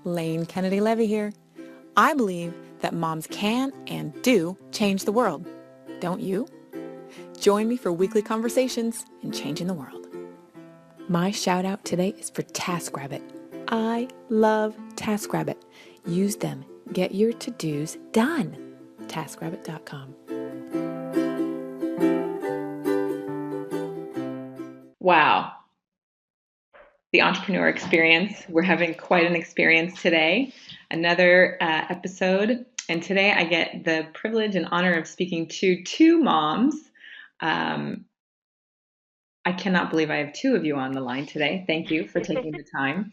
Lane Kennedy Levy here. I believe that moms can and do change the world. Don't you? Join me for weekly conversations in changing the world. My shout out today is for TaskRabbit. I love TaskRabbit. Use them. Get your to-dos done. TaskRabbit.com. Wow. The entrepreneur experience. We're having quite an experience today. Another episode. And today I get the privilege and honor of speaking to two moms. I cannot believe I have two of you on the line today. Thank you for taking the time.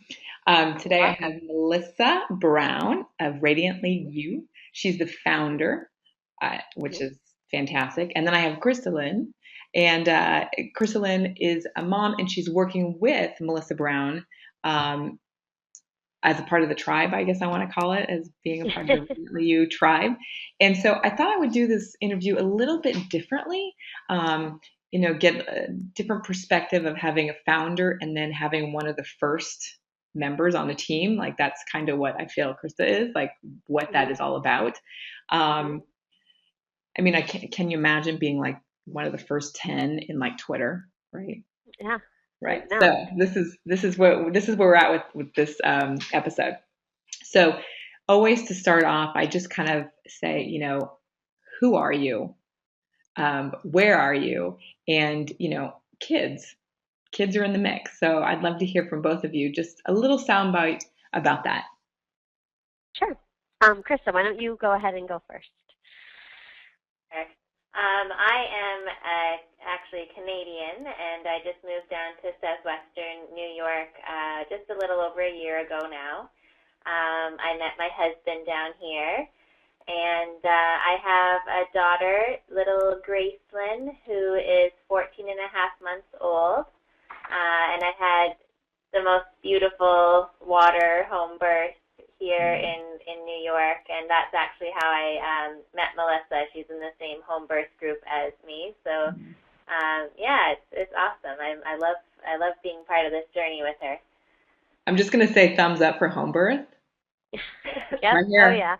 Today I have Melissa Brown of Radiantly You. She's the founder, which is fantastic. And then I have Crystalline. And Crystalline is a mom, and she's working with Melissa Brown as a part of the tribe, I guess I want to call it, as being a part of the Radiantly You tribe. And so I thought I would do this interview a little bit differently. Get a different perspective of having a founder and then having one of the first members on the team. Like, that's kind of what I feel Krista is, like what that is all about. Can you imagine being like one of the first 10 in like Twitter, right? Yeah. Right. No. So this is where we're at with this episode. So always to start off, I just kind of say, who are you? Where are you? And, kids are in the mix. So I'd love to hear from both of you, just a little soundbite about that. Sure. Krista, why don't you go ahead and go first? Okay. I am actually Canadian, and I just moved down to southwestern New York just a little over a year ago now. I met my husband down here, and I have a daughter, little Gracelyn, who is 14 and a half months old, and I had the most beautiful water home birth here in New York, and that's actually how I met Melissa. She's in the same home birth group as me, so it's awesome. I love being part of this journey with her. I'm just gonna say thumbs up for home birth. Yep. Right here. Oh yeah.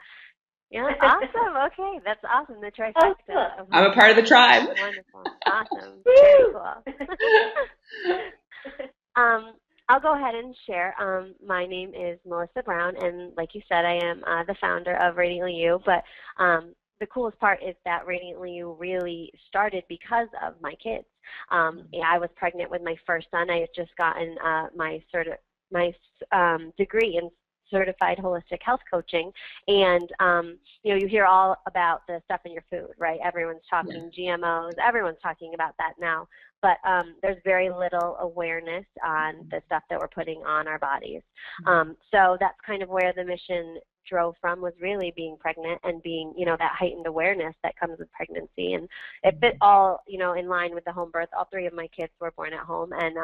Yeah, awesome. Okay, that's awesome. The trifecta. Cool. I'm a part of the tribe. Wonderful. Awesome. Very cool. I'll go ahead and share. My name is Melissa Brown, and like you said, I am the founder of Radiantly You, but the coolest part is that Radiantly You really started because of my kids. I was pregnant with my first son. I had just gotten my degree in certified holistic health coaching, and you hear all about the stuff in your food, right? Everyone's talking GMOs, everyone's talking about that now, but there's very little awareness on the stuff that we're putting on our bodies. So that's kind of where the mission drove from, was really being pregnant and being, that heightened awareness that comes with pregnancy. And it fit all, in line with the home birth. All three of my kids were born at home, and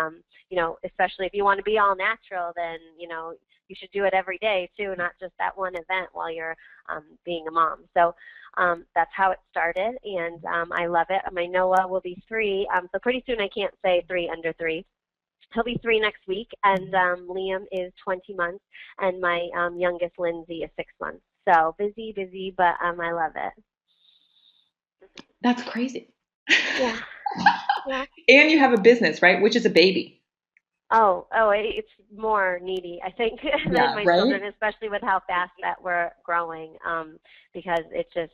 especially if you want to be all natural, then you should do it every day too, not just that one event while you're being a mom. So that's how it started, and I love it. My Noah will be 3, so pretty soon I can't say 3 under 3. He'll be 3 next week, and Liam is 20 months, and my youngest, Lindsay, is 6 months. So busy, but I love it. That's crazy. Yeah. Yeah. And you have a business, right? Which is a baby. Oh, it's more needy, I think, than my children, especially with how fast that we're growing, because it's just,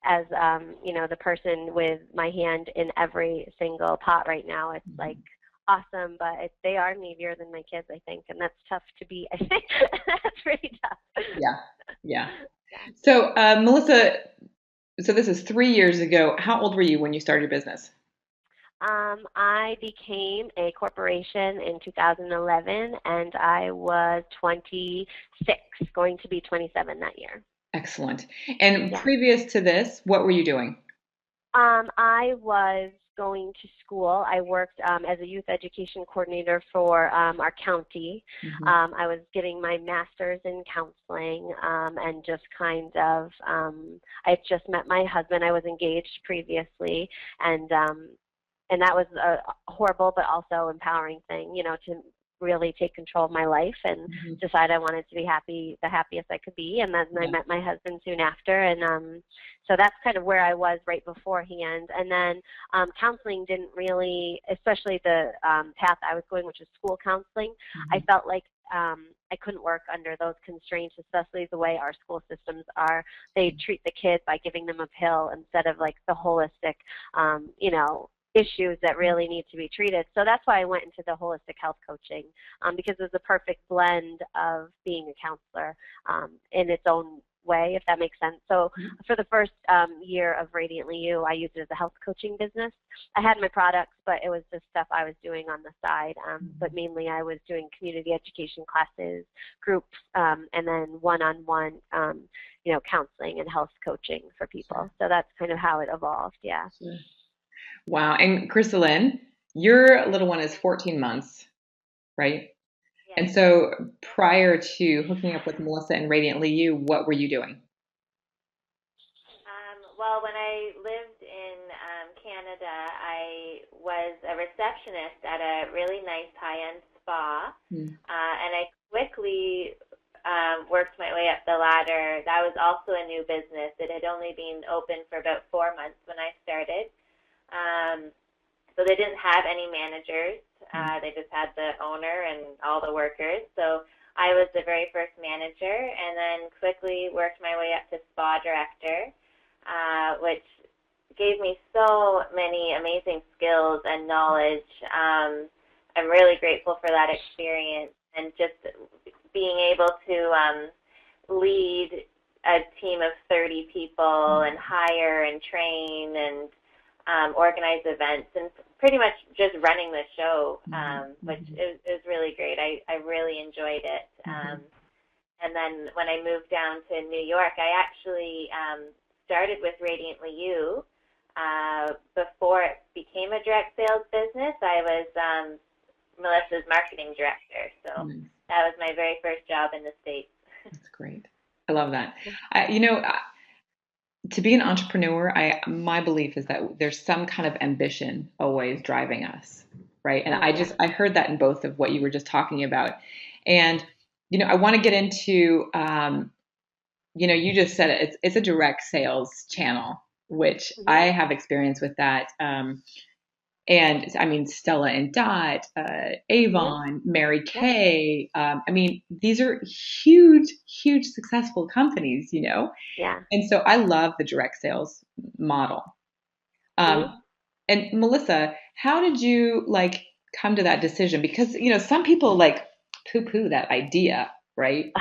as, the person with my hand in every single pot right now, it's like awesome, but they are needier than my kids, I think, and that's tough to beat. I think that's pretty tough. Yeah. So, Melissa, so this is 3 years ago. How old were you when you started your business? I became a corporation in 2011, and I was 26, going to be 27 that year. Excellent. And previous to this, what were you doing? I was going to school. I worked as a youth education coordinator for our county. I was getting my master's in counseling, and just kind of, I had just met my husband. I was engaged previously, and that was a horrible but also empowering thing, to really take control of my life and Mm-hmm. decide I wanted to be happy, the happiest I could be. And then I met my husband soon after. And so that's kind of where I was right beforehand. And then counseling didn't really, especially the path I was going, which was school counseling, I felt like I couldn't work under those constraints, especially the way our school systems are. They treat the kids by giving them a pill instead of like the holistic, you know, issues that really need to be treated. So that's why I went into the holistic health coaching, because it was the perfect blend of being a counselor in its own way, if that makes sense. So for the first year of Radiantly You, I used it as a health coaching business. I had my products, but it was just stuff I was doing on the side. But mainly I was doing community education classes, groups, and then one-on-one, you know, counseling and health coaching for people. So that's kind of how it evolved, yeah. Sure. Wow. And Crystalline, your little one is 14 months, right? Yes. And so prior to hooking up with Melissa and Radiantly You, what were you doing? Well, when I lived in Canada, I was a receptionist at a really nice high-end spa, and I quickly worked my way up the ladder. That was also a new business. It had only been open for about 4 months when I started. So they didn't have any managers. They just had the owner and all the workers. So I was the very first manager, and then quickly worked my way up to spa director, which gave me so many amazing skills and knowledge. I'm really grateful for that experience, and just being able to lead a team of 30 people and hire and train and organize events, and pretty much just running the show, which is really great. I really enjoyed it. And then when I moved down to New York, I actually started with Radiantly You. Before it became a direct sales business, I was Melissa's marketing director. So that was my very first job in the States. That's great. I love that. To be an entrepreneur, my belief is that there's some kind of ambition always driving us, right? And I heard that in both of what you were just talking about. And, I want to get into, you just said it's a direct sales channel, which I have experience with that. And I mean, Stella and Dot, Avon, Mary Kay. I mean, these are huge, huge successful companies, Yeah. And so I love the direct sales model. And Melissa, how did you come to that decision? Because, some people poo-poo that idea, right?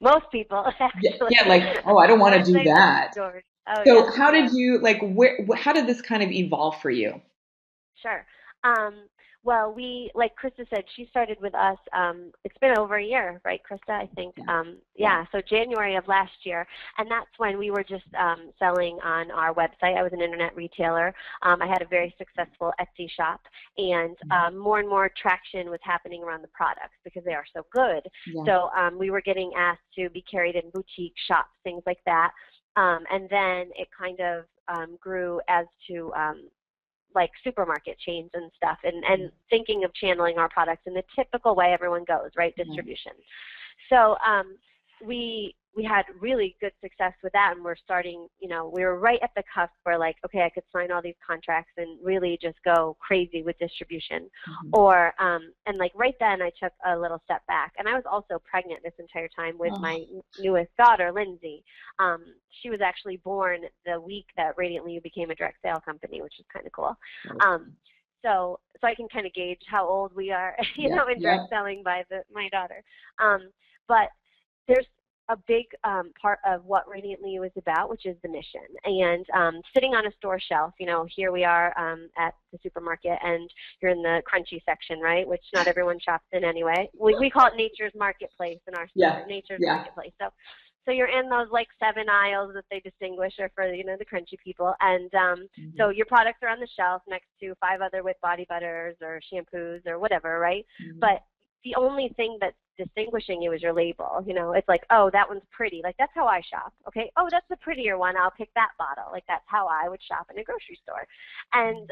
Most people, actually. Yeah, oh, I don't want to do that. Oh, So yeah, how did you, how did this kind of evolve for you? Sure. Well, like Krista said, she started with us, it's been over a year, right, Krista, I think? So January of last year, and that's when we were just selling on our website. I was an internet retailer. I had a very successful Etsy shop, and more and more traction was happening around the products because they are so good. So we were getting asked to be carried in boutique shops, things like that, and then it kind of grew as to like supermarket chains and stuff, and thinking of channeling our products in the typical way everyone goes, right? Distribution. So we had really good success with that, and we're starting, we were right at the cusp where okay, I could sign all these contracts and really just go crazy with distribution. Or, and right then I took a little step back, and I was also pregnant this entire time with my newest daughter, Lindsay. She was actually born the week that Radiantly You became a direct sale company, which is kind of cool. So I can kind of gauge how old we are, in direct selling by my daughter. But there's a big part of what Radiantly You is about, which is the mission. And sitting on a store shelf, here we are at the supermarket, and you're in the crunchy section, right, which not everyone shops in anyway. We call it Nature's Marketplace in our store, Nature's Marketplace. So you're in those 7 aisles that they distinguish are for, the crunchy people. And so your products are on the shelf next to 5 other with body butters or shampoos or whatever, right? But the only thing that's distinguishing you is your label. It's oh, that one's pretty. That's how I shop. Okay. Oh, that's the prettier one. I'll pick that bottle. That's how I would shop in a grocery store. And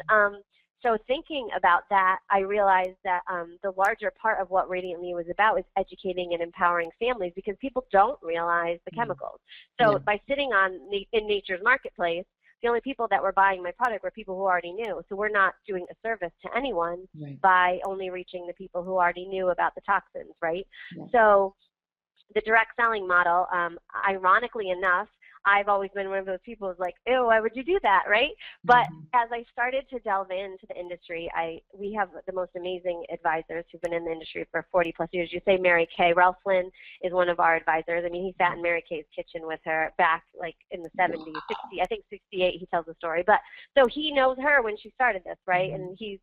So thinking about that, I realized that the larger part of what Radiantly was about is educating and empowering families, because people don't realize the chemicals. So by sitting in nature's marketplace, the only people that were buying my product were people who already knew. So we're not doing a service to anyone by only reaching the people who already knew about the toxins, right? So the direct selling model, ironically enough, I've always been one of those people who's like, ew, why would you do that, right? But as I started to delve into the industry, we have the most amazing advisors who've been in the industry for 40 plus years. You say Mary Kay. Ralph Flynn is one of our advisors. I mean, he sat in Mary Kay's kitchen with her back like in the 70s, 60, I think 68, he tells the story. But so he knows her when she started this, right? And he's,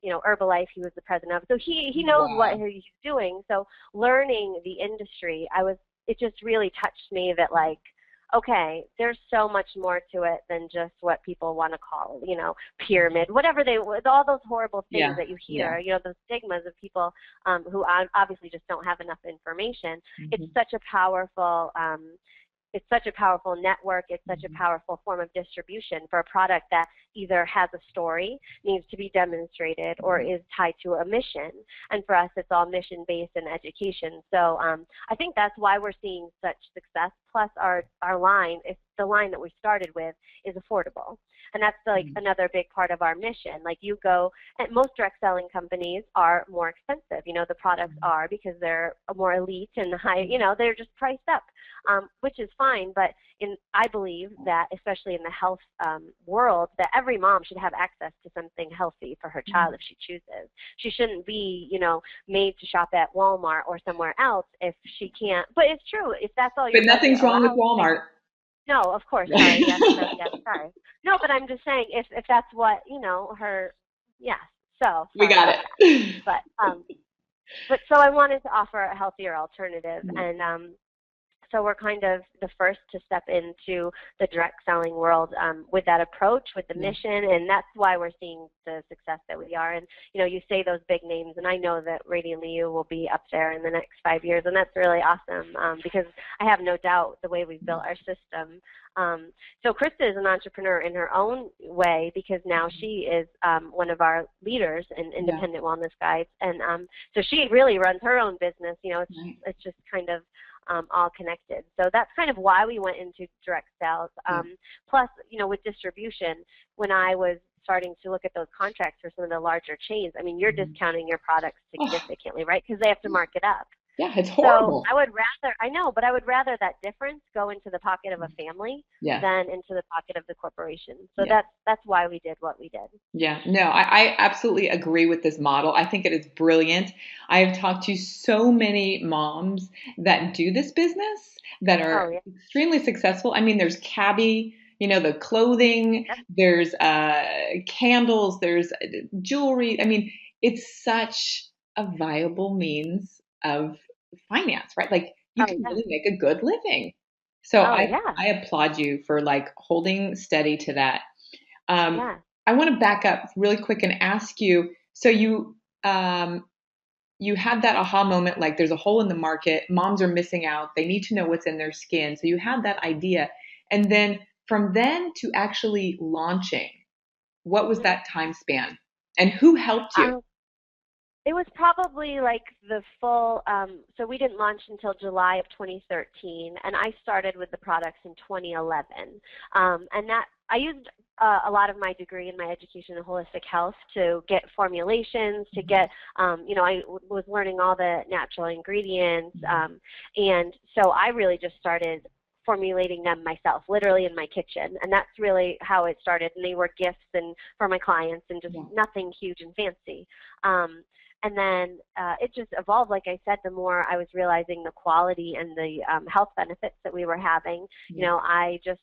you know, Herbalife, he was the president of. So he knows what he's doing. So learning the industry, it just really touched me that, like, okay, there's so much more to it than just what people want to call, you know, pyramid, whatever all those horrible things that you hear, you know, those stigmas of people who obviously just don't have enough information. It's such a powerful network. It's such a powerful form of distribution for a product that either has a story, needs to be demonstrated, or is tied to a mission. And for us, it's all mission-based and education. So I think that's why we're seeing such success. Plus our line, the line that we started with, is affordable. And that's like another big part of our mission. Like you go, and most direct selling companies are more expensive. You know, the products are, because they're more elite and high, you know, they're just priced up, which is fine. But I believe that, especially in the health world, that every mom should have access to something healthy for her child if she chooses. She shouldn't be, you know, made to shop at Walmart or somewhere else if she can't. But it's true. If that's all you're. But nothing's wrong with Walmart. No, of course. Sorry. Yes, sorry. No, but I'm just saying, if that's what, you know, so. We got it. But so I wanted to offer a healthier alternative, and so we're kind of the first to step into the direct selling world with that approach, with the mission, and that's why we're seeing the success that we are. And, you know, you say those big names, and I know that Radiantly You will be up there in the next 5 years, and that's really awesome because I have no doubt the way we've built our system. So Krista is an entrepreneur in her own way, because now she is one of our leaders in Independent Wellness Guides, and so she really runs her own business. You know, it's just kind of all connected. So that's kind of why we went into direct sales. Plus, you know, with distribution, when I was starting to look at those contracts for some of the larger chains, I mean, you're discounting your products significantly, right? Because they have to mark it up. Yeah, it's horrible. So I would rather that difference go into the pocket of a family than into the pocket of the corporation. So that's why we did what we did. Yeah, no, I absolutely agree with this model. I think it is brilliant. I have talked to so many moms that do this business that are extremely successful. I mean, there's Cabby, you know, the clothing, there's candles, there's jewelry. I mean, it's such a viable means of finance, right? Like you can really make a good living. So I applaud you for like holding steady to that. I want to back up really quick and ask you, so you had that aha moment, like there's a hole in the market, moms are missing out, they need to know what's in their skin. So you had that idea. And then from then to actually launching, what was that time span? And who helped you? It was probably like the full, so we didn't launch until July of 2013, and I started with the products in 2011. And that I used a lot of my degree in my education in holistic health to get formulations, to get, you know, I was learning all the natural ingredients. And so I really just started formulating them myself, literally in my kitchen. And that's really how it started. And they were gifts and for my clients, and just nothing huge and fancy. And then it just evolved. Like I said, the more I was realizing the quality and the health benefits that we were having, you know, I just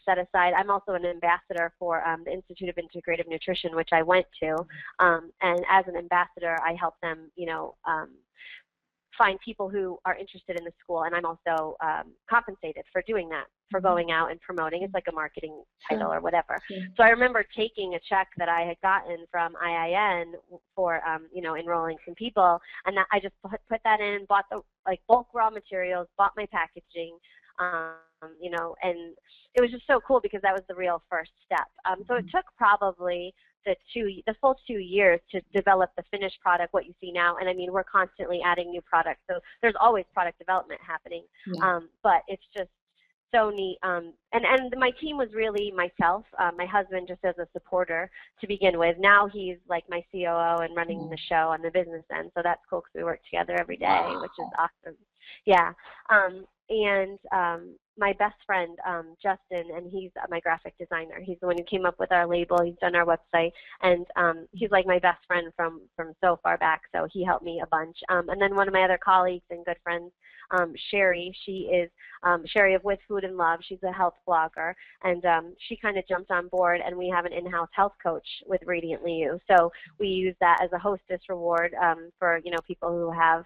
set aside. I'm also an ambassador for the Institute of Integrative Nutrition, which I went to. And as an ambassador, I help them, you know, find people who are interested in the school, and I'm also compensated for doing that, for going out and promoting. It's like a marketing title or whatever. So I remember taking a check that I had gotten from IIN for, you know, enrolling some people, and that I just put that in, bought the like bulk raw materials, bought my packaging, you know, and it was just so cool because that was the real first step. So it took probably the full 2 years to develop the finished product, what you see now. And I mean, we're constantly adding new products, so there's always product development happening. Yeah. But it's just so neat. And my team was really myself, my husband just as a supporter to begin with. Now he's like my COO and running the show on the business end, so that's cool because we work together every day, which is awesome. Yeah. My best friend, Justin, and he's my graphic designer. He's the one who came up with our label. He's done our website, and he's like my best friend from so far back, so he helped me a bunch. And then one of my other colleagues and good friends, Sherry, she is Sherry of With Food and Love. She's a health blogger, and she kind of jumped on board, and we have an in-house health coach with Radiantly You. So we use that as a hostess reward for people who have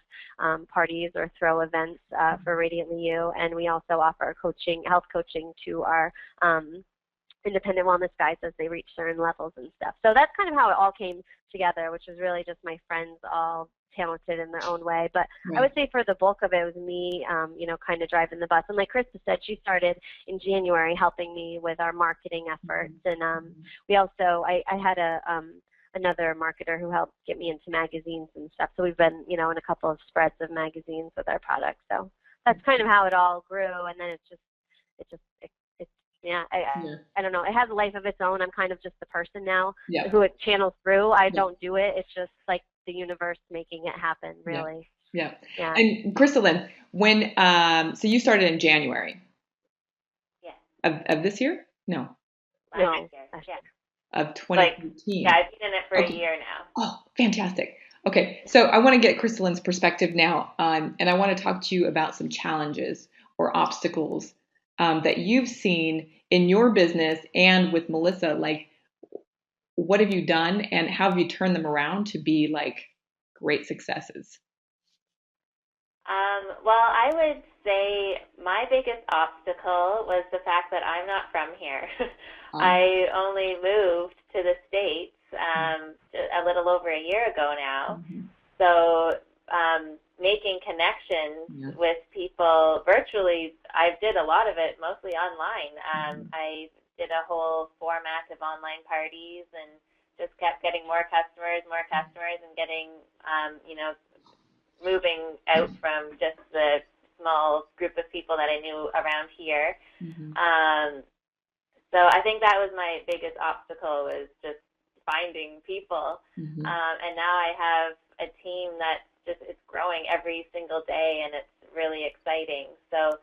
parties or throw events for Radiantly You, and we also offer health coaching to our independent wellness guys as they reach certain levels and stuff. So that's kind of how it all came together, which was really just my friends all talented in their own way. But I would say for the bulk of it was me, kind of driving the bus. And like Krista said, she started in January helping me with our marketing efforts. And we also, I had another marketer who helped get me into magazines and stuff. So we've been, in a couple of spreads of magazines with our products. So that's kind of how it all grew. And then I don't know. It has a life of its own. I'm kind of just the person now who it channels through. I don't do it. It's just like the universe making it happen, really. Yeah. And Crystalline, when so you started in January. Yeah. Of this year? No. No. Of 2018. I've been in it for a year now. Oh, fantastic. Okay, so I want to get Crystalline's perspective now, and I want to talk to you about some challenges or obstacles that you've seen in your business and with Melissa. Like, what have you done, and how have you turned them around to be like great successes? Well, I would say my biggest obstacle was the fact that I'm not from here. I only moved to the States a little over a year ago now. So making connections with people virtually, I did a lot of it mostly online. I did a whole format of online parties and just kept getting more customers, and getting, moving out from just the small group of people that I knew around here. So I think that was my biggest obstacle, was just finding people. And now I have a team that it's growing every single day, and it's really exciting. So,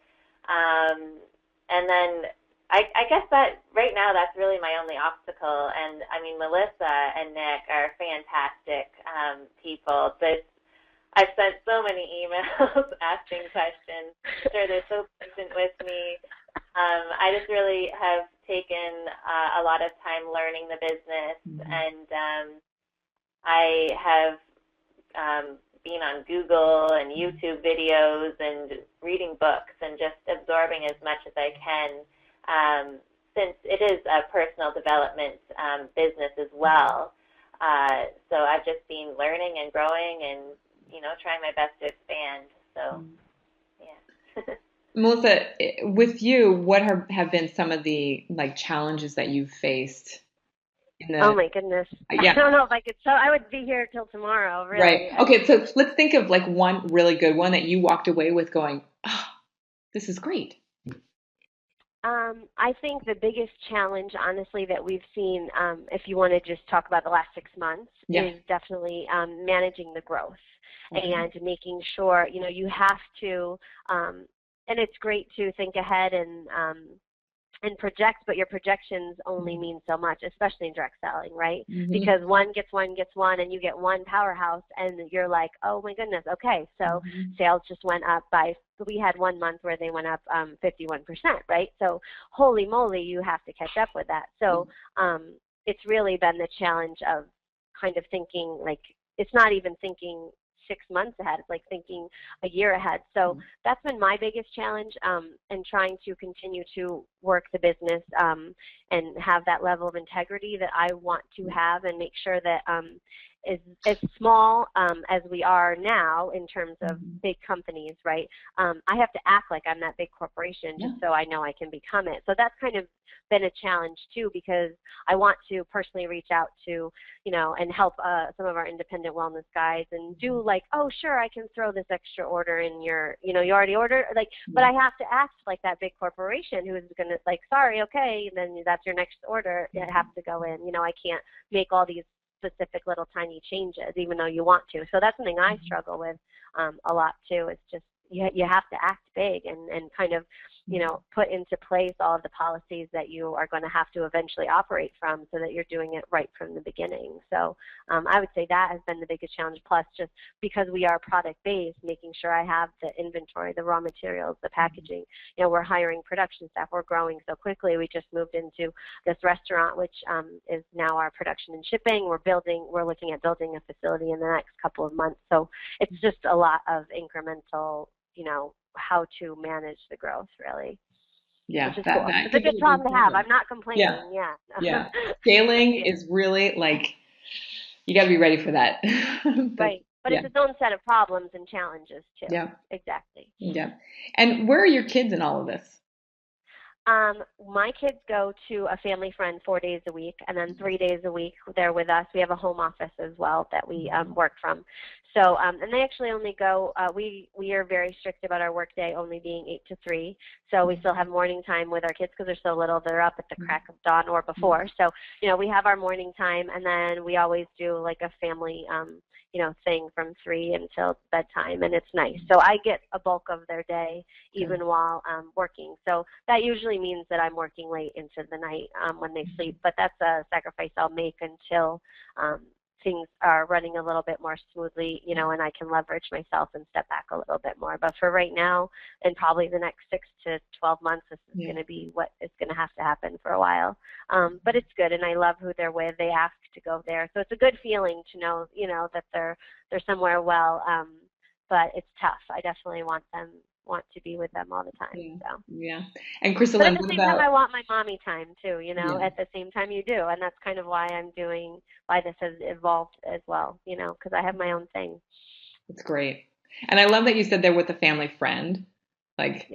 and then I guess that right now that's really my only obstacle. And I mean, Melissa and Nick are fantastic people, but I've sent so many emails asking questions. Sure, they're so patient with me. I just really have taken a lot of time learning the business, and I have been on Google and YouTube videos and reading books and just absorbing as much as I can, since it is a personal development business as well. So I've just been learning and growing and trying my best to expand. So, yeah. Melissa, with you, what have been some of the challenges that you've faced? Oh my goodness! Yeah. I don't know if I could. So I would be here till tomorrow. Really. Right. Okay. So let's think of one really good one that you walked away with going, "Oh, this is great." I think the biggest challenge, honestly, that we've seen, if you want to just talk about the last 6 months, is definitely managing the growth and making sure, you have to, and it's great to think ahead and project, but your projections only mean so much, especially in direct selling, right? Because one gets one, and you get one powerhouse, and you're like, oh my goodness, okay, so sales just went up we had 1 month where they went up 51%, right? So holy moly, you have to catch up with that. So it's really been the challenge of kind of thinking, it's not even thinking 6 months ahead. It's like thinking a year ahead. So that's been my biggest challenge, and trying to continue to work the business and have that level of integrity that I want to have, and make sure that is as small as we are now in terms of big companies, right? I have to act like I'm that big corporation just so I know I can become it. So that's kind of been a challenge too, because I want to personally reach out to, and help some of our independent wellness guys and do like, oh, sure, I can throw this extra order in your, you already ordered, like, but I have to act like that big corporation who is going to like, sorry, okay, and then that's your next order. It has to go in. I can't make all these specific little tiny changes, even though you want to. So that's something I struggle with a lot too. It's just you have to act big and kind of put into place all of the policies that you are going to have to eventually operate from, so that you're doing it right from the beginning. So I would say that has been the biggest challenge. Plus, just because we are product based, making sure I have the inventory, the raw materials, the packaging. We're hiring production staff. We're growing so quickly. We just moved into this restaurant, which is now our production and shipping. We're looking at building a facility in the next couple of months. So it's just a lot of incremental, how to manage the growth, really. Yeah, which is cool. It's a good problem to have. I'm not complaining. Yeah. Scaling is really like, you got to be ready for that. Right. But it's its own set of problems and challenges too. Yeah. Exactly. Yeah. And where are your kids in all of this? My kids go to a family friend 4 days a week, and then 3 days a week they're with us. We have a home office as well that we work from. So, and they actually only go, we are very strict about our work day only being 8 to 3. So we still have morning time with our kids because they're so little. They're up at the crack of dawn or before. So, we have our morning time, and then we always do like a family, thing from 3 until bedtime, and it's nice. So I get a bulk of their day even while working. So that usually means that I'm working late into the night when they sleep, but that's a sacrifice I'll make until things are running a little bit more smoothly, and I can leverage myself and step back a little bit more. But for right now, and probably the next 6 to 12 months, this is going to be what is going to have to happen for a while. But it's good, and I love who they're with. They ask to go there, so it's a good feeling to know, that they're somewhere well. But it's tough. I definitely want to be with them all the time. So. Yeah. And Crystal, but at the same time, I want my mommy time too, at the same time you do. And that's kind of why why this has evolved as well, because I have my own thing. That's great. And I love that you said they're with a family friend, like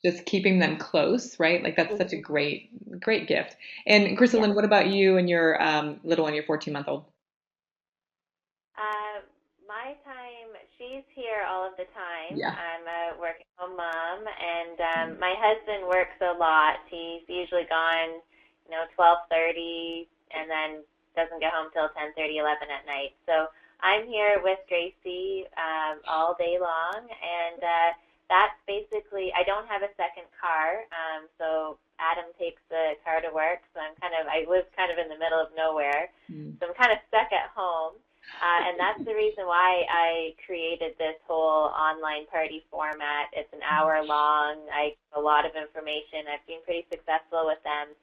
just keeping them close, right? Like that's such a great gift. And Crystal, what about you and your little one, your 14-month-old? My time, she's here all of the time. Yeah. I'm a work-at-home mom, and my husband works a lot. He's usually gone, 12:30, and then doesn't get home till 10:30, 11 at night. So I'm here with Gracie all day long, and that's basically, I don't have a second car, so Adam takes the car to work, so I live kind of in the middle of nowhere, so I'm kind of stuck at home. And that's the reason why I created this whole online party format. It's an hour long. I give a lot of information. I've been pretty successful with them.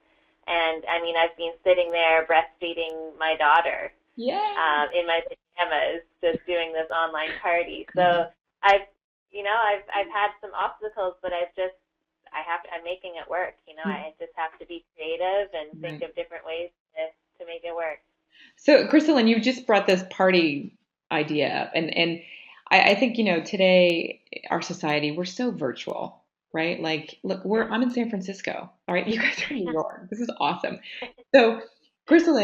And, I've been sitting there breastfeeding my daughter in my pajamas, just doing this online party. So I've had some obstacles, but I'm making it work. I just have to be creative and think of different ways to make it work. So, Crystal, you just brought this party idea up, and I think, today, our society, we're so virtual, right? Like, look, I'm in San Francisco, all right? You guys are in New York. This is awesome. So, Crystal,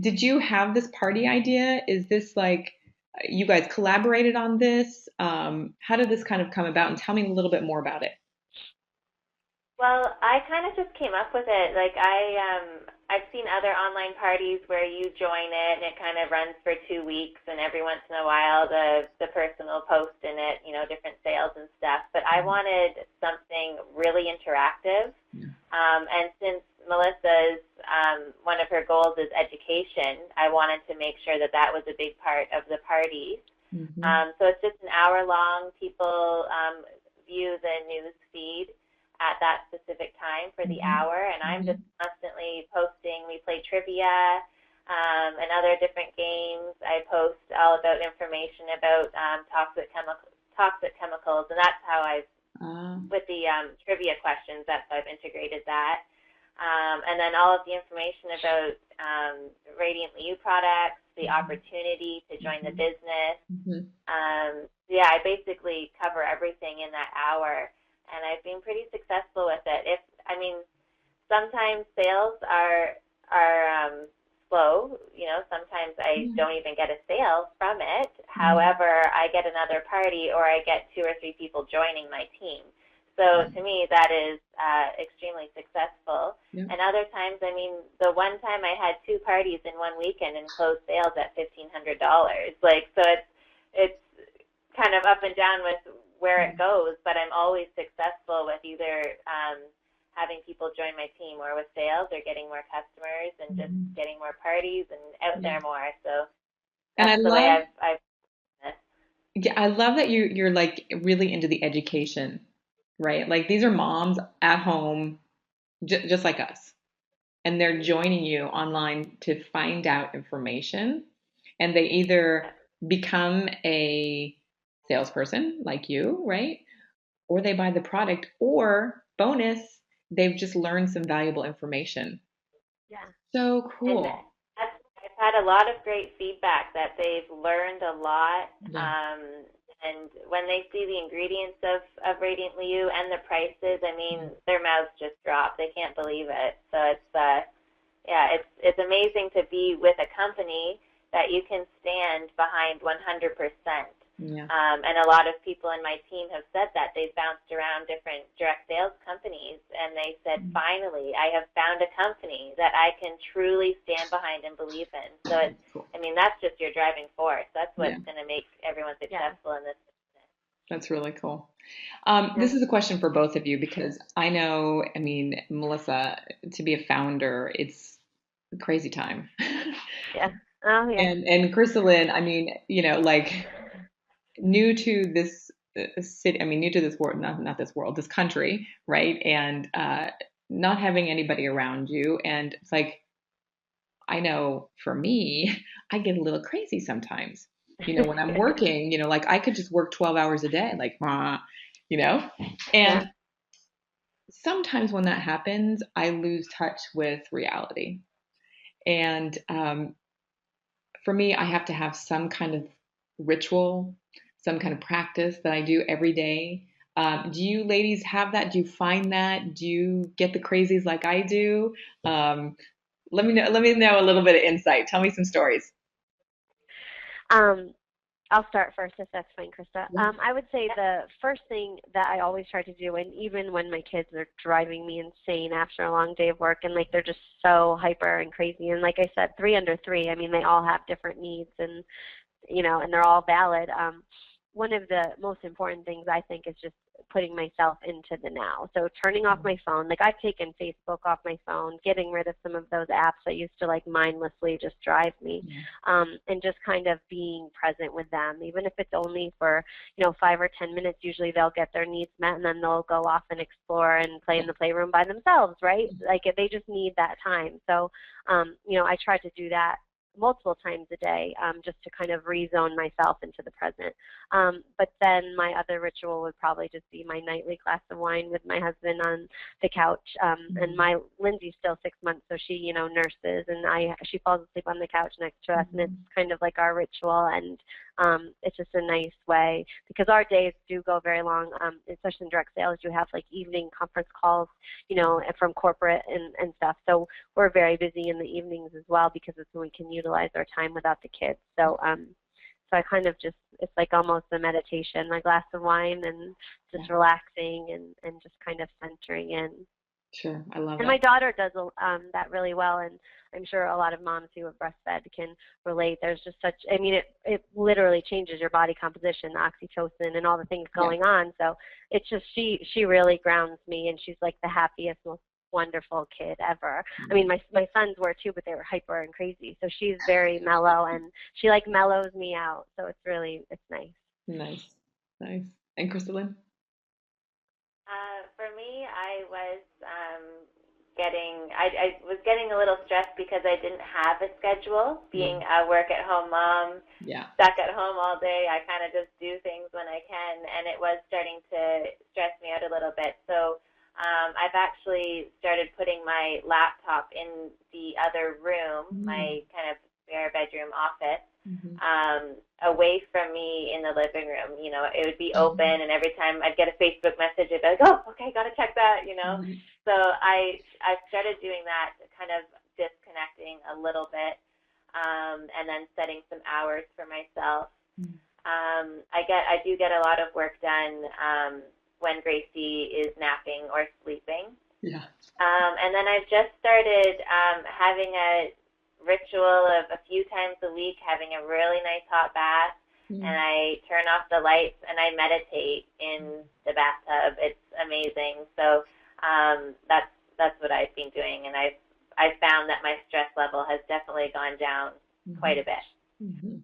did you have this party idea? Is this like, you guys collaborated on this? How did this kind of come about? And tell me a little bit more about it. Well, I kind of just came up with it. Like I've seen other online parties where you join it and it kind of runs for 2 weeks, and every once in a while the person will post in it, different sales and stuff. But I wanted something really interactive. And since Melissa's one of her goals is education, I wanted to make sure that was a big part of the party. So it's just an hour long. People view the news feed at that specific time for the hour, and I'm just constantly posting. We play trivia and other different games. I post all about information about toxic chemicals, and that's how with the trivia questions, that's how I've integrated that. And then all of the information about Radiant Liu products, the opportunity to join the business. Mhm. Yeah, I basically cover everything in that hour, and I've been pretty successful with it. Sometimes sales are slow. Sometimes I don't even get a sale from it. However, I get another party, or I get 2 or 3 people joining my team. So to me, that is extremely successful. Yeah. And other times, the one time I had 2 parties in one weekend and closed sales at $1,500. So it's kind of up and down with where it goes, but I'm always successful with either having people join my team, or with sales, or getting more customers, and just getting more parties and out there more. So And that's the way I've yeah, I love that you're like really into the education, right? Like these are moms at home, just like us, and they're joining you online to find out information, and they either become a salesperson like you, right? Or they buy the product, or bonus, they've just learned some valuable information. Yeah. So And cool. I've had a lot of great feedback that they've learned a lot. Yeah. And when they see the ingredients of Radiant Liu and the prices, their mouths just drop. They can't believe it. So it's amazing to be with a company that you can stand behind 100%. Yeah. And a lot of people in my team have said that. They've bounced around different direct sales companies, and they said, finally, I have found a company that I can truly stand behind and believe in. So that's just your driving force. That's what's going to make everyone successful in this business. That's really cool. This is a question for both of you, because I know, Melissa, to be a founder, it's a crazy time. Yeah. Oh, yeah. And Crystalline, like new to this city, new to this world, not this world, this country, right? And not having anybody around you. And it's like, I know for me, I get a little crazy sometimes, when I'm working, like I could just work 12 hours a day, like, and sometimes when that happens, I lose touch with reality. And for me, I have to have some kind of ritual, some kind of practice that I do every day. Do you ladies have that? Do you find that? Do you get the crazies like I do? Let me know. Let me know a little bit of insight. Tell me some stories. I'll start first, if that's fine, Krista. I would say the first thing that I always try to do, and even when my kids are driving me insane after a long day of work, and like they're just so hyper and crazy, and like I said, 3 under 3, they all have different needs, and and they're all valid. One of the most important things I think is just putting myself into the now. So turning off my phone, like I've taken Facebook off my phone, getting rid of some of those apps that used to like mindlessly just drive me, and just kind of being present with them, even if it's only for 5 or 10 minutes. Usually they'll get their needs met, and then they'll go off and explore and play in the playroom by themselves, right? Like they just need that time. So I try to do that multiple times a day, just to kind of rezone myself into the present. But then my other ritual would probably just be my nightly glass of wine with my husband on the couch. And my Lindsay's still 6 months, so she, nurses, and she falls asleep on the couch next to us, and it's kind of like our ritual. And it's just a nice way, because our days do go very long, especially in direct sales. You have like evening conference calls, from corporate and stuff. So we're very busy in the evenings as well, because it's when we can utilize our time without the kids. So so I kind of just, it's like almost a meditation, my glass of wine, and just relaxing and just kind of centering in. Sure, I love it. And my daughter does that really well, and I'm sure a lot of moms who have breastfed can relate. There's just such, it literally changes your body composition, the oxytocin and all the things going on. So it's just, she really grounds me, and she's like the happiest, most wonderful kid ever. My sons were too, but they were hyper and crazy. So she's very mellow, and she like mellows me out. So it's nice. Nice. And Crystalline? For me, I was getting a little stressed because I didn't have a schedule. Being a work-at-home mom, stuck at home all day, I kind of just do things when I can, and it was starting to stress me out a little bit. So I've actually started putting my laptop in the other room, my kind of spare bedroom office, away from me in the living room. You know, it would be open, and every time I'd get a Facebook message, I'd be like, oh, okay, got to check that, you know. So I've started doing that, kind of disconnecting a little bit, and then setting some hours for myself. I do get a lot of work done when Gracie is napping or sleeping. Yeah. And then I've just started having a ritual of a few times a week having a really nice hot bath, and I turn off the lights and I meditate in the bathtub. It's amazing. So that's what I've been doing, and I've found that my stress level has definitely gone down quite a bit.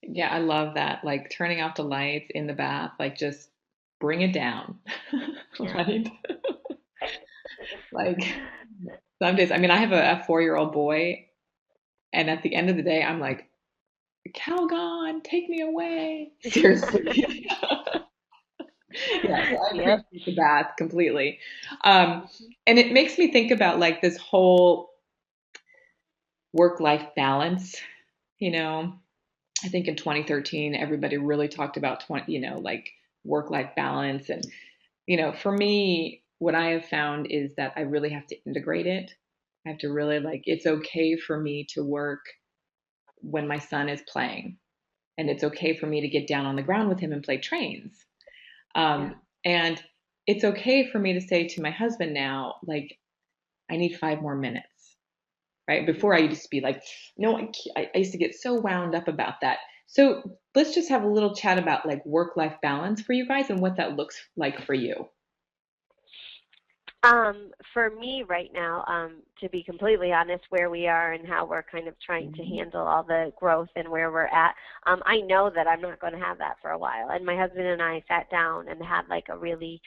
Yeah, I love that. Like turning off the lights in the bath, like just bring it down, right? Like some days, I mean, I have a 4-year-old boy, and at the end of the day, I'm like, Calgon, take me away. Seriously. Yeah, so I appreciate the bath completely. And it makes me think about like this whole work-life balance. You know, I think in 2013, everybody really talked about like work-life balance. And, you know, for me, what I have found is that I really have to integrate it. I have to really like, it's okay for me to work when my son is playing, and it's okay for me to get down on the ground with him and play trains. And it's okay for me to say to my husband now, like, I need 5 more minutes, right? Before I used to be like, no, I used to get so wound up about that. So let's just have a little chat about like work-life balance for you guys and what that looks like for you. For me right now, to be completely honest, where we are and how we're kind of trying to handle all the growth and where we're at, I know that I'm not going to have that for a while. And my husband and I sat down and had like a really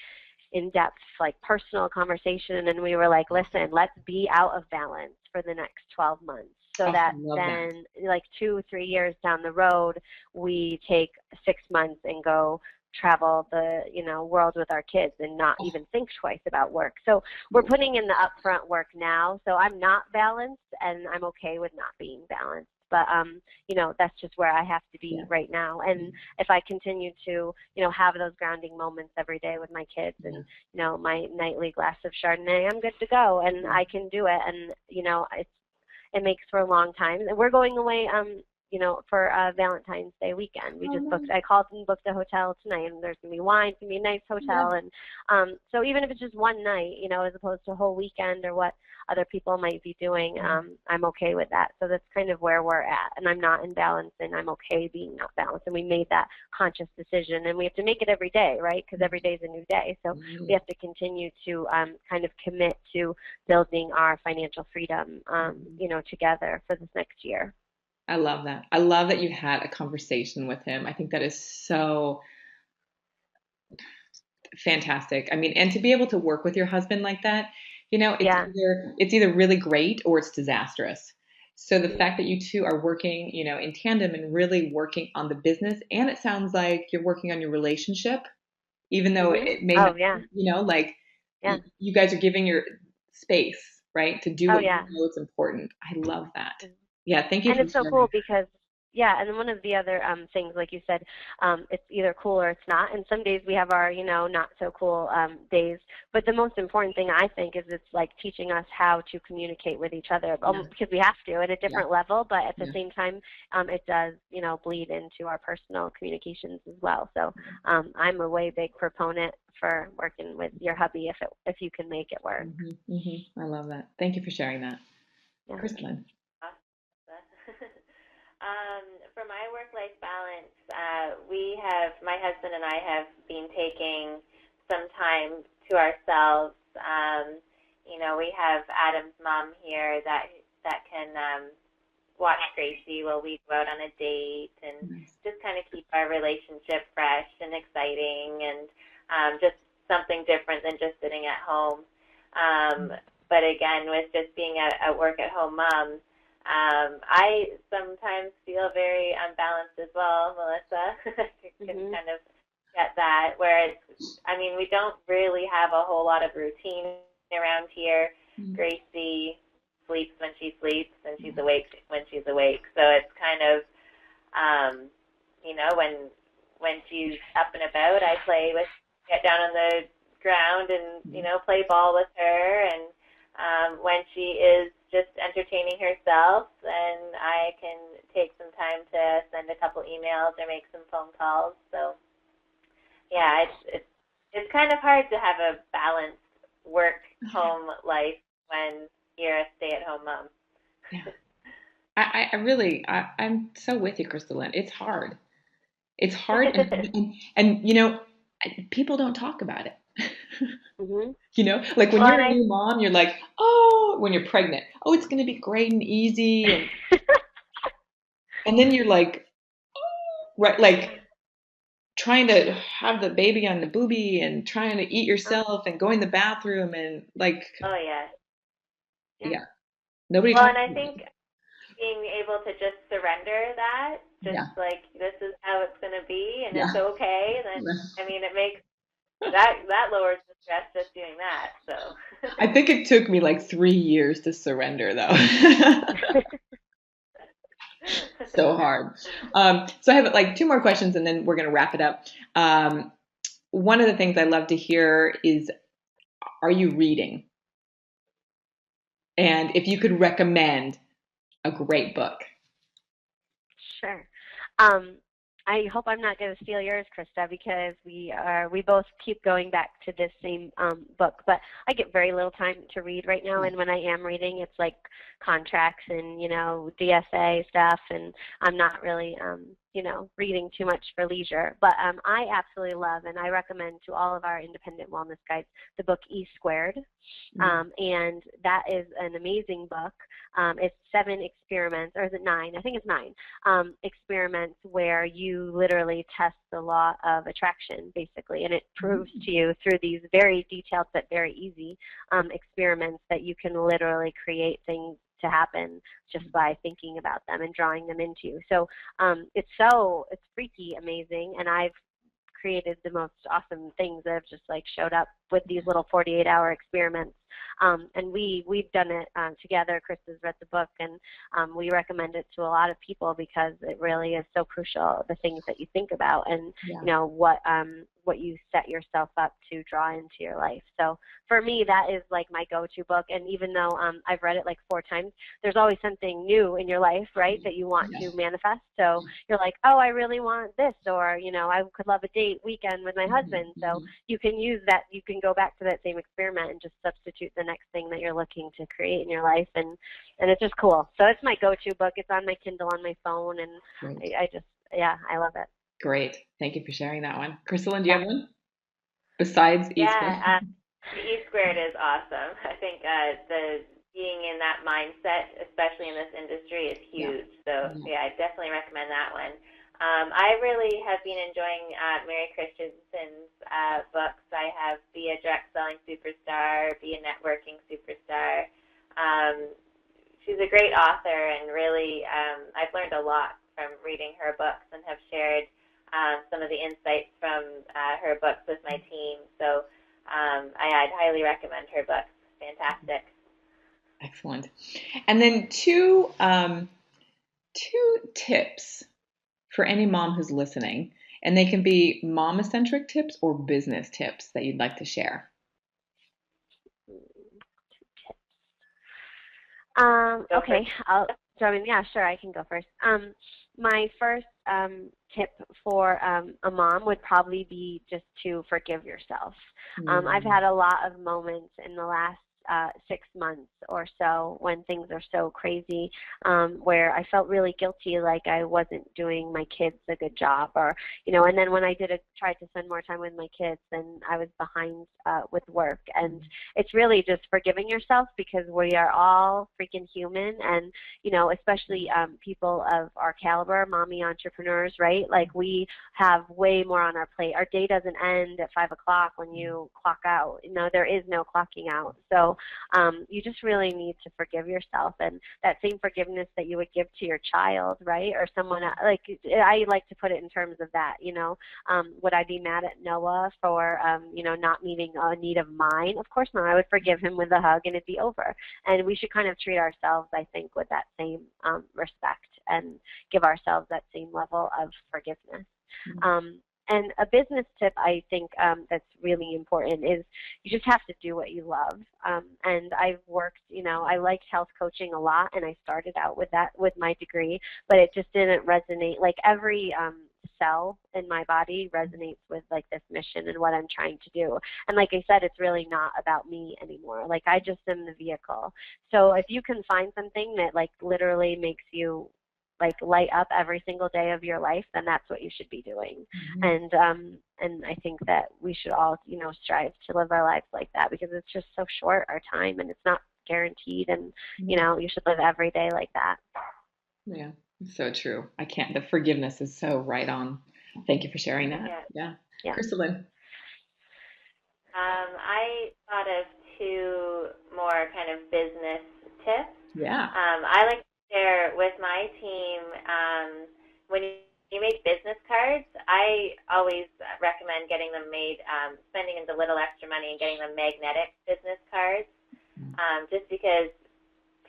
in-depth, like personal conversation, and we were like, listen, let's be out of balance for the next 12 months. So that then like 2-3 years down the road, we take 6 months and go travel the world with our kids and not even think twice about work. So we're putting in the upfront work now. So I'm not balanced, and I'm okay with not being balanced. But that's just where I have to be right now. And if I continue to have those grounding moments every day with my kids and my nightly glass of Chardonnay, I'm good to go, and I can do it. And it makes for a long time. We're going away for Valentine's Day weekend. We just booked, I called and booked a hotel tonight, and there's going to be wine, it's going to be a nice hotel. And so even if it's just one night, as opposed to a whole weekend or what other people might be doing, I'm okay with that. So that's kind of where we're at. And I'm not in balance, and I'm okay being not balanced. And we made that conscious decision, and we have to make it every day, right? Because every day is a new day. So we have to continue to kind of commit to building our financial freedom, together for this next year. I love that. I love that you had a conversation with him. I think that is so fantastic. I mean, and to be able to work with your husband like that, it's either really great or it's disastrous. So the fact that you two are working, in tandem and really working on the business, and it sounds like you're working on your relationship, even though it may not, you guys are giving your space, right, to do what you know it's important. I love that. Yeah, thank you. And it's so cool because, and then one of the other things, like you said, it's either cool or it's not. And some days we have our, not so cool days. But the most important thing, I think, is it's like teaching us how to communicate with each other because we have to at a different level. But at the same time, it does, bleed into our personal communications as well. So I'm a way big proponent for working with your hubby if you can make it work. I love that. Thank you for sharing that. Yeah. Kristlyn. For my work-life balance, my husband and I have been taking some time to ourselves. We have Adam's mom here that can watch Gracie while we go out on a date and just kind of keep our relationship fresh and exciting and just something different than just sitting at home. But again, with just being a work-at-home mom, I sometimes feel very unbalanced as well, Melissa. Can kind of get that. Whereas, I mean, we don't really have a whole lot of routine around here. Gracie sleeps when she sleeps, and she's awake when she's awake. So it's kind of, you know, when she's up and about, I get down on the ground and, you know, play ball with her. And when she is just entertaining herself, then I can take some time to send a couple emails or make some phone calls. So, yeah, it's kind of hard to have a balanced work-home life when you're a stay-at-home mom. Yeah. I'm so with you, Crystal. It's hard. It's hard, and you know, people don't talk about it. Mm-hmm. You know, like when you're a new mom, you're like, oh, when you're pregnant, oh, it's going to be great and easy, and then you're like, right, like trying to have the baby on the boobie and trying to eat yourself and going to the bathroom and like, oh yeah, nobody. Well, and I think being able to just surrender that, like this is how it's going to be, and it's okay. Then I mean, it makes that lowers the stress just doing that. So I think it took me like 3 years to surrender, though. So hard. So I have like 2 more questions, and then we're going to wrap it up. One of the things I love to hear is, are you reading? And if you could recommend a great book. Sure. I hope I'm not going to steal yours, Krista, because we both keep going back to this same book. But I get very little time to read right now, and when I am reading, it's like contracts and, you know, DSA stuff, and I'm not really, you know, reading too much for leisure. But I absolutely love, and I recommend to all of our independent wellness guides, the book E Squared. And that is an amazing book. It's 7 experiments, or is it 9? I think it's 9 experiments where you literally test the law of attraction, basically, and it proves to you through these very detailed but very easy experiments that you can literally create things to happen just by thinking about them and drawing them into you. So it's freaky amazing, and I've created the most awesome things that have just like showed up with these little 48-hour experiments. And we've done it together. Chris has read the book, and we recommend it to a lot of people because it really is so crucial, the things that you think about and you know what you set yourself up to draw into your life. So for me, that is like my go-to book. And even though I've read it like 4 times, there's always something new in your life, right, that you want to manifest. So you're like, oh, I really want this, or, you know, I could love a date weekend with my husband. So you can use that, you can go back to that same experiment and just substitute the next thing that you're looking to create in your life. And it's just cool. So it's my go-to book. It's on my Kindle on my phone, and I just, I love it. Great. Thank you for sharing that one. Crystal, do you have one besides E Squared? E Squared is awesome. I think the being in that mindset, especially in this industry, is huge. So I definitely recommend that one. I really have been enjoying Mary Christensen's books. I have Be a Direct Selling Superstar, Be a Networking Superstar. She's a great author, and really I've learned a lot from reading her books and have shared some of the insights from her books with my team. So I'd highly recommend her books. Fantastic. Excellent. And then two tips for any mom who's listening, and they can be mom-centric tips or business tips that you'd like to share. Okay. Sure, I can go first. My first tip for a mom would probably be just to forgive yourself. I've had a lot of moments in the last 6 months or so when things are so crazy, where I felt really guilty, like I wasn't doing my kids a good job, or, you know, and then when I tried to spend more time with my kids, then I was behind with work. And it's really just forgiving yourself, because we are all freaking human, and, you know, especially people of our caliber, mommy entrepreneurs, right? Like, we have way more on our plate. Our day doesn't end at 5 o'clock when you clock out. You know, there is no clocking out. So you just really need to forgive yourself, and that same forgiveness that you would give to your child, right? Or someone, like, I like to put it in terms of that, would I be mad at Noah for, not meeting a need of mine? Of course not. I would forgive him with a hug and it'd be over. And we should kind of treat ourselves, I think, with that same respect and give ourselves that same level of forgiveness. And a business tip I think that's really important is you just have to do what you love. And I've worked, I liked health coaching a lot, and I started out with that with my degree, but it just didn't resonate. Like every cell in my body resonates with like this mission and what I'm trying to do. And like I said, it's really not about me anymore. Like I just am the vehicle. So if you can find something that like literally makes you like light up every single day of your life, then that's what you should be doing. And I think that we should all, strive to live our lives like that, because it's just so short, our time, and it's not guaranteed. And, you should live every day like that. Yeah, so true. The forgiveness is so right on. Thank you for sharing that. Yeah. Crystalline. I thought of two more kind of business tips. Yeah. I like share with my team, when you make business cards, I always recommend getting them made, spending the little extra money and getting them magnetic business cards, just because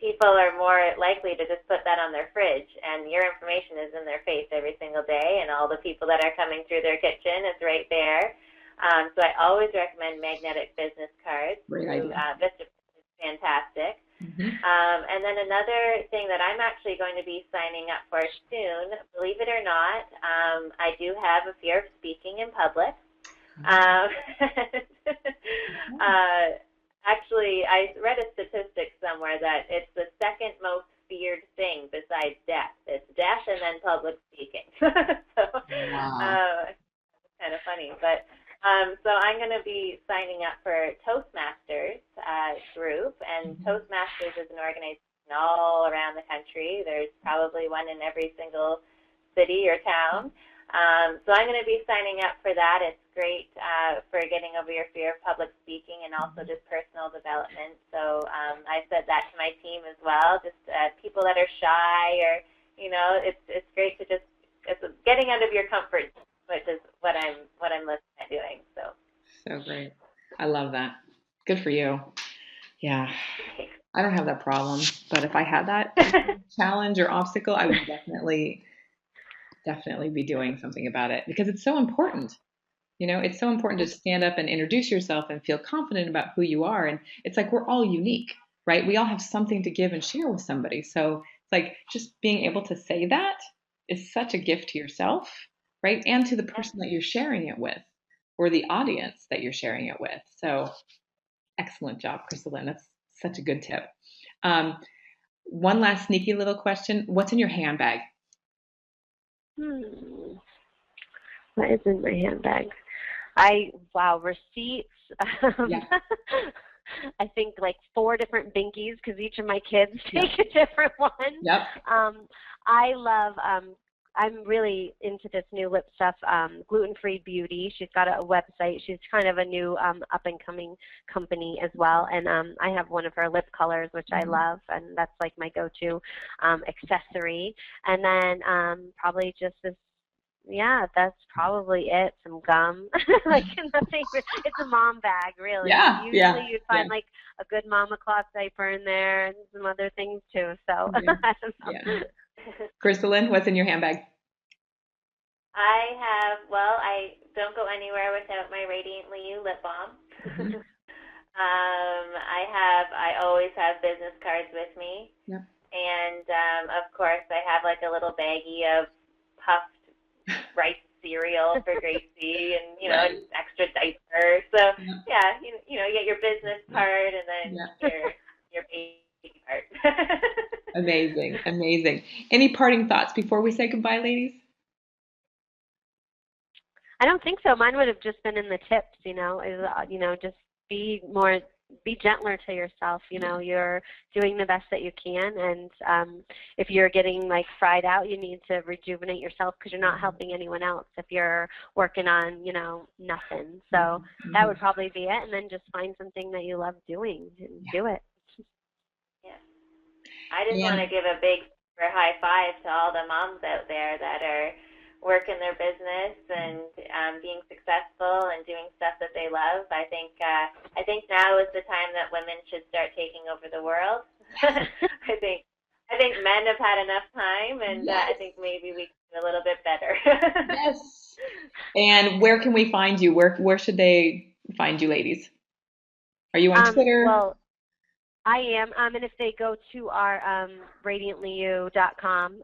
people are more likely to just put that on their fridge, and your information is in their face every single day, and all the people that are coming through their kitchen is right there. So I always recommend magnetic business cards. Great idea. Vista is fantastic. And then another thing that I'm actually going to be signing up for soon, believe it or not, I do have a fear of speaking in public. Actually, I read a statistic somewhere that it's the second most feared thing besides death. It's death and then public speaking. So it's kind of funny. But so I'm going to be signing up for Toastmasters group, and Toastmasters is an organization all around the country. There's probably one in every single city or town. So I'm going to be signing up for that. It's great for getting over your fear of public speaking and also just personal development. So I said that to my team as well. Just people that are shy, or it's great to just getting out of your comfort zone, which is what I'm looking at doing. So great. I love that. Good for you. Yeah. I don't have that problem, but if I had that challenge or obstacle, I would definitely be doing something about it, because it's so important. It's so important to stand up and introduce yourself and feel confident about who you are. And it's like, we're all unique, right? We all have something to give and share with somebody. So it's like, just being able to say that is such a gift to yourself, right? And to the person that you're sharing it with, or the audience that you're sharing it with. So excellent job, Crystalline. That's such a good tip. One last sneaky little question. What's in your handbag? What is in my handbag? Receipts. I think like 4 different binkies, because each of my kids take a different one. Yep. I love, I'm really into this new lip stuff, Gluten-Free Beauty. She's got a website. She's kind of a new up-and-coming company as well. And I have one of her lip colors, which I love, and that's like my go-to accessory. And then probably just this, that's probably it. Some gum. Like nothing. It's a mom bag, really. Usually you'd find like a good mama cloth diaper in there and some other things too. So I don't know. Crystalline, what's in your handbag? I don't go anywhere without my Radiantly You lip balm. I always have business cards with me. Yep. And of course I have like a little baggie of puffed rice cereal for Gracie, and an extra diaper. So you get your business part and then your baby part. Amazing. Any parting thoughts before we say goodbye, ladies? I don't think so. Mine would have just been in the tips, just be more be gentler to yourself. You know, you're doing the best that you can, and if you're getting like fried out, you need to rejuvenate yourself because you're not helping anyone else if you're working on, you know, nothing. So that would probably be it, and then just find something that you love doing and do it. Yeah. I just want to give a big super high five to all the moms out there that are working their business and being successful and doing stuff that they love. I think now is the time that women should start taking over the world. I think men have had enough time, and I think maybe we can do a little bit better. Yes. And where can we find you? Where should they find you, ladies? Are you on Twitter? Well, I am, and if they go to our radiantlyu.com,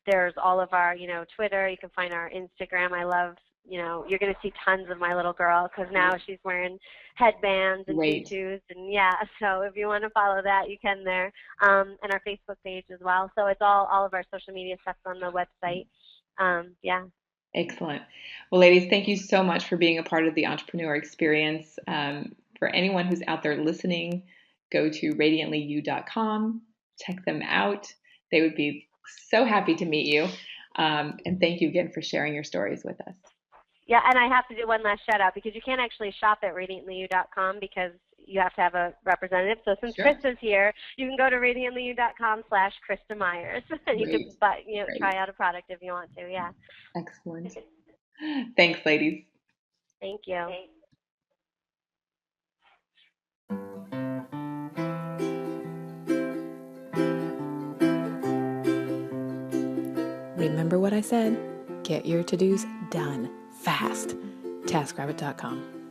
there's all of our, you know, Twitter. You can find our Instagram. I love, you know, you're going to see tons of my little girl because now she's wearing headbands and tutus, and so if you want to follow that, you can there, and our Facebook page as well. So it's all of our social media stuff on the website. Excellent. Well, ladies, thank you so much for being a part of the Entrepreneur Experience. For anyone who's out there listening, go to radiantlyu.com, check them out. They would be so happy to meet you. And thank you again for sharing your stories with us. Yeah, and I have to do one last shout out because you can't actually shop at radiantlyu.com because you have to have a representative. So since Krista's here, you can go to radiantlyu.com/Krista Myers. You can try out a product if you want to. Yeah. Excellent. Thanks, ladies. Thank you. Thanks. Remember what I said? Get your to-dos done fast. TaskRabbit.com.